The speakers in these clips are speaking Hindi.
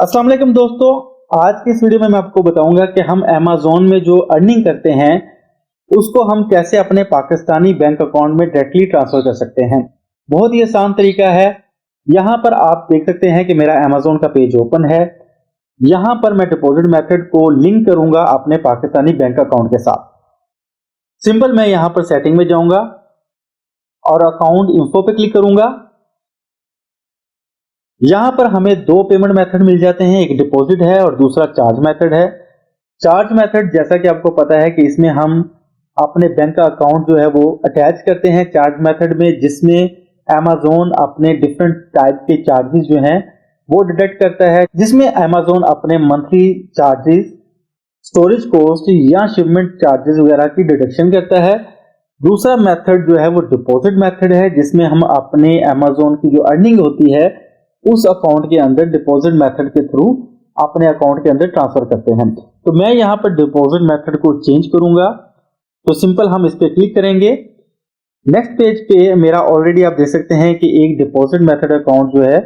अस्सलाम वालेकुम दोस्तों। आज की इस वीडियो में मैं आपको बताऊंगा कि हम अमेज़न में जो अर्निंग करते हैं उसको हम कैसे अपने पाकिस्तानी बैंक अकाउंट में डायरेक्टली ट्रांसफर कर सकते हैं। बहुत ही आसान तरीका है। यहां पर आप देख सकते हैं कि मेरा अमेज़न का पेज ओपन है। यहां पर मैं डिपॉजिट मेथड को लिंक करूंगा अपने पाकिस्तानी बैंक अकाउंट के साथ। सिंपल मैं यहां पर सेटिंग में जाऊंगा और अकाउंट इंफो पे क्लिक करूंगा। यहां पर हमें दो पेमेंट मेथड मिल जाते हैं, एक डिपॉजिट है और दूसरा चार्ज मेथड है। चार्ज मेथड जैसा कि आपको पता है कि इसमें हम अपने बैंक का अकाउंट जो है वो अटैच करते हैं चार्ज मेथड में, जिसमें अमेज़न अपने डिफरेंट टाइप के चार्जेस जो हैं वो डिडक्ट करता है, जिसमें अमेज़न अपने मंथली चार्जेस, स्टोरेज कॉस्ट या शिपमेंट चार्जेस वगैरह की डिडक्शन करता है। दूसरा मेथड जो है वो डिपॉजिट मेथड है, जिसमें हम अपने अमेज़न की जो अर्निंग होती है उस अकाउंट के अंदर डिपॉजिट मेथड के थ्रू अपने अकाउंट के अंदर ट्रांसफर करते हैं। तो मैं यहां पर डिपॉजिट मेथड को चेंज करूंगा, तो सिंपल हम इस पे क्लिक करेंगे। नेक्स्ट पेज पे मेरा ऑलरेडी आप देख सकते हैं कि एक डिपॉजिट मेथड अकाउंट जो है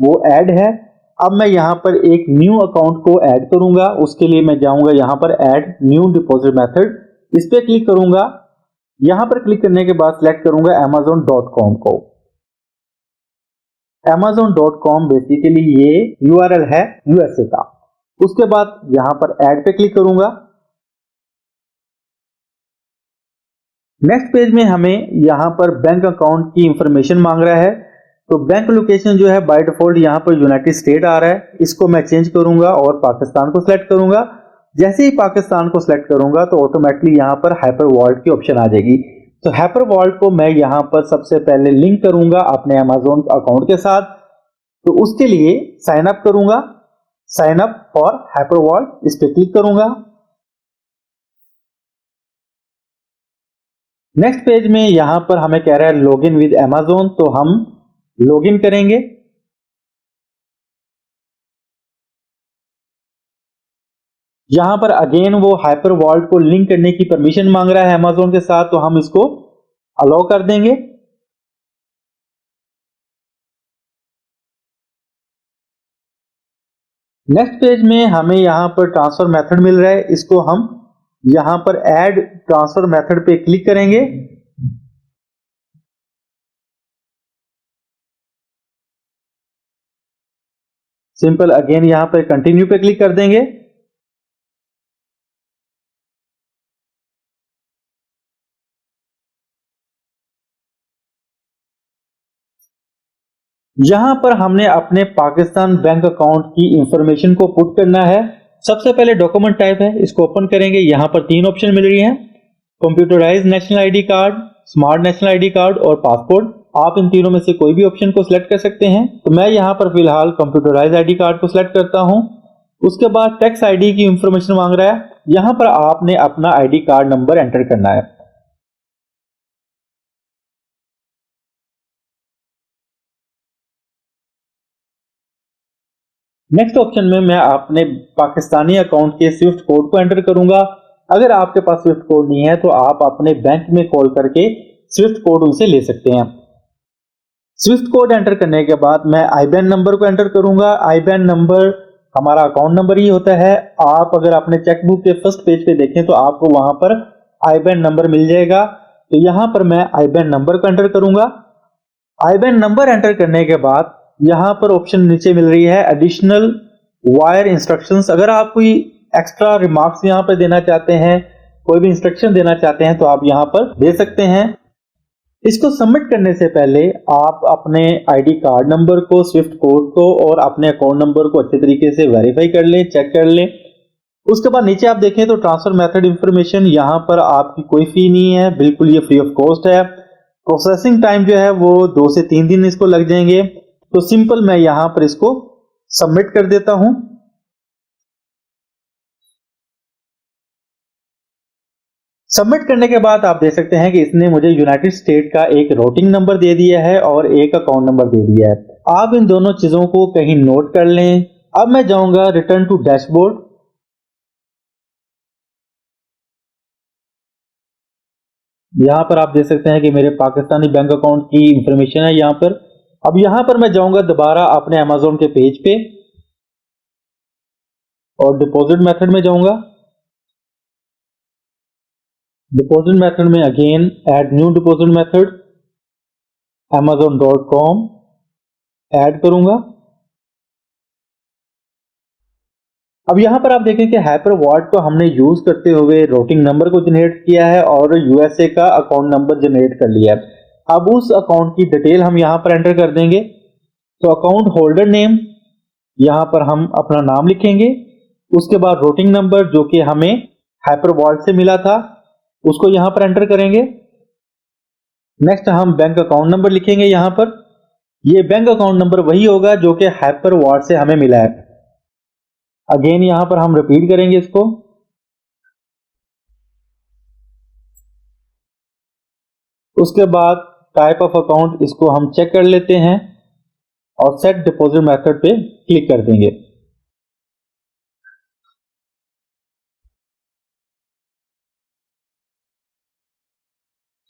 वो ऐड है। अब मैं यहां पर एक न्यू अकाउंट को ऐड करूंगा। उसके लिए मैं जाऊंगा यहां पर ऐड न्यू डिपॉजिट मेथड, इस पे क्लिक करूंगा। यहां पर क्लिक करने के बाद सिलेक्ट करूंगा amazon.com को। amazon.com बेसिकली ये यूआरएल है यूएसए का। उसके बाद यहां पर ऐड पे क्लिक करूंगा। नेक्स्ट पेज में हमें यहां पर बैंक अकाउंट की इंफॉर्मेशन मांग रहा है। तो बैंक लोकेशन जो है बाय डिफॉल्ट यहां पर यूनाइटेड स्टेट आ रहा है, इसको मैं चेंज करूंगा और पाकिस्तान को सिलेक्ट करूंगा। जैसे ही पाकिस्तान को सिलेक्ट करूंगा तो ऑटोमेटिकली यहां पर हाइपर वॉलेट की ऑप्शन आ जाएगी। तो हाइपर वॉलेट को मैं यहां पर सबसे पहले लिंक करूंगा अपने अमेज़न अकाउंट के साथ। तो उसके लिए साइन अप करूंगा, sign up for hyper wallet, इस पे क्लिक करूंगा। नेक्स्ट पेज में यहां पर हमें कह रहा है लॉगिन विद अमेज़न, तो हम लॉगिन करेंगे। यहां पर अगेन वो हाइपर वॉलेट को लिंक करने की परमिशन मांग रहा है अमेज़न के साथ, तो हम इसको अलाउ कर देंगे। नेक्स्ट पेज में हमें यहां पर ट्रांसफर मेथड मिल रहा है, इसको हम यहां पर ऐड ट्रांसफर मेथड पे क्लिक करेंगे। सिंपल अगेन यहां पर कंटिन्यू पे क्लिक कर देंगे। यहां पर हमने अपने पाकिस्तान बैंक अकाउंट की इंफॉर्मेशन को पुट करना है। सबसे पहले डॉक्यूमेंट टाइप है, इसको ओपन करेंगे। यहां पर तीन ऑप्शन मिल रही हैं, computerize national ID card, smart national ID card और पासपोर्ट। आप इन तीनों में से कोई भी ऑप्शन को सिलेक्ट कर सकते हैं। तो मैं यहां पर फिलहाल कंप्यूटराइज आईडी कार्ड को सिलेक्ट करता हूं। उसके बाद टैक्स आईडी की इंफॉर्मेशन मांग रहा है। यहां पर आपने अपना आईडी कार्ड नंबर एंटर करना है। नेक्स्ट ऑप्शन में मैं अपने पाकिस्तानी अकाउंट के स्विफ्ट कोड को एंटर करूंगा। अगर आपके पास स्विफ्ट कोड नहीं है तो आप अपने बैंक में कॉल करके स्विफ्ट कोड उनसे ले सकते हैं। स्विफ्ट कोड एंटर करने के बाद मैं आईबैन नंबर को एंटर करूंगा। आईबैन नंबर हमारा अकाउंट नंबर ही होता है। आप अगर अपने चेकबुक के फर्स्ट पेज पे देखें तो आपको वहां पर आईबैन नंबर मिल जाएगा। तो यहां पर मैं आईबैन नंबर को एंटर करूंगा। आईबैन नंबर एंटर करने के बाद यहां पर ऑप्शन नीचे मिल रही है एडिशनल वायर इंस्ट्रक्शंस। अगर आप कोई एक्स्ट्रा रिमार्क्स यहां पर देना चाहते हैं, कोई भी इंस्ट्रक्शन देना चाहते हैं, तो आप यहां पर दे सकते हैं। इसको सबमिट करने से पहले आप अपने आईडी कार्ड नंबर को, स्विफ्ट कोड को और अपने अकाउंट नंबर को अच्छे तरीके से वेरीफाई कर लें, चेक कर लें। उसके बाद नीचे आप देखें तो ट्रांसफर मेथड इंफॉर्मेशन, यहां पर आपकी कोई फी नहीं है, बिल्कुल ये फ्री ऑफ कॉस्ट है। प्रोसेसिंग टाइम जो है वो 2 से 3 दिन इसको लग जाएंगे। तो सिंपल मैं यहां पर इसको सबमिट कर देता हूं। सबमिट करने के बाद आप देख सकते हैं कि इसने मुझे यूनाइटेड स्टेट का एक राउटिंग नंबर दे दिया है और एक अकाउंट नंबर दे दिया है। आप इन दोनों चीजों को कहीं नोट कर लें। अब मैं जाऊंगा रिटर्न टू डैशबोर्ड। यहां पर आप देख सकते हैं कि मेरे पाकिस्तानी बैंक अकाउंट की इंफॉर्मेशन है यहां पर। अब यहां पर मैं जाऊंगा दोबारा अपने अमेज़न के पेज पे। और डिपॉजिट मेथड में जाऊंगा। डिपॉजिट मेथड में again add new deposit method amazon.com add करूंगा। अब यहां पर आप देखें कि हाइपर वॉलेट को हमने यूज करते हुए रूटिंग नंबर को जनरेट किया है और यूएसए का अकाउंट नंबर जनरेट कर लिया है। अब उस अकाउंट की डिटेल हम यहां पर एंटर कर देंगे। तो अकाउंट होल्डर नेम, यहां पर हम अपना नाम लिखेंगे। उसके बाद रूटिंग नंबर जो कि हमें हाइपर वॉलेट से मिला था उसको यहां पर एंटर करेंगे। नेक्स्ट हम बैंक अकाउंट नंबर लिखेंगे यहां पर। ये बैंक अकाउंट नंबर वही होगा जो कि हाइपर वॉलेट से हमें मिला है। अगेन यहां पर हम रिपीट करेंगे इसको। उसके बाद टाइप ऑफ अकाउंट, इसको हम चेक कर लेते हैं और सेट डिपॉजिट मेथड पे क्लिक कर देंगे।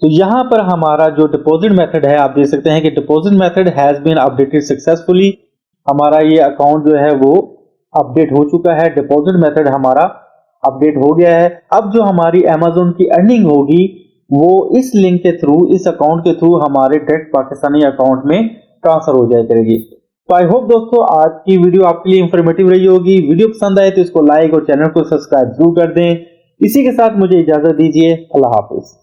तो यहां पर हमारा जो डिपॉजिट मेथड है, आप देख सकते हैं कि deposit method has been updated successfully. हमारा ये अकाउंट जो है वो अपडेट हो चुका है, डिपॉजिट मेथड हमारा अपडेट हो गया है। अब जो हमारी Amazon की अर्निंग होगी वो इस लिंक के थ्रू, इस अकाउंट के थ्रू हमारे डायरेक्ट पाकिस्तानी अकाउंट में ट्रांसफर हो जाया करेगी। तो आई होप दोस्तों आज की वीडियो आपके लिए इंफॉर्मेटिव रही होगी। वीडियो पसंद आए तो इसको लाइक और चैनल को सब्सक्राइब जरूर कर दें। इसी के साथ मुझे इजाजत दीजिए। अल्लाह हाफिज।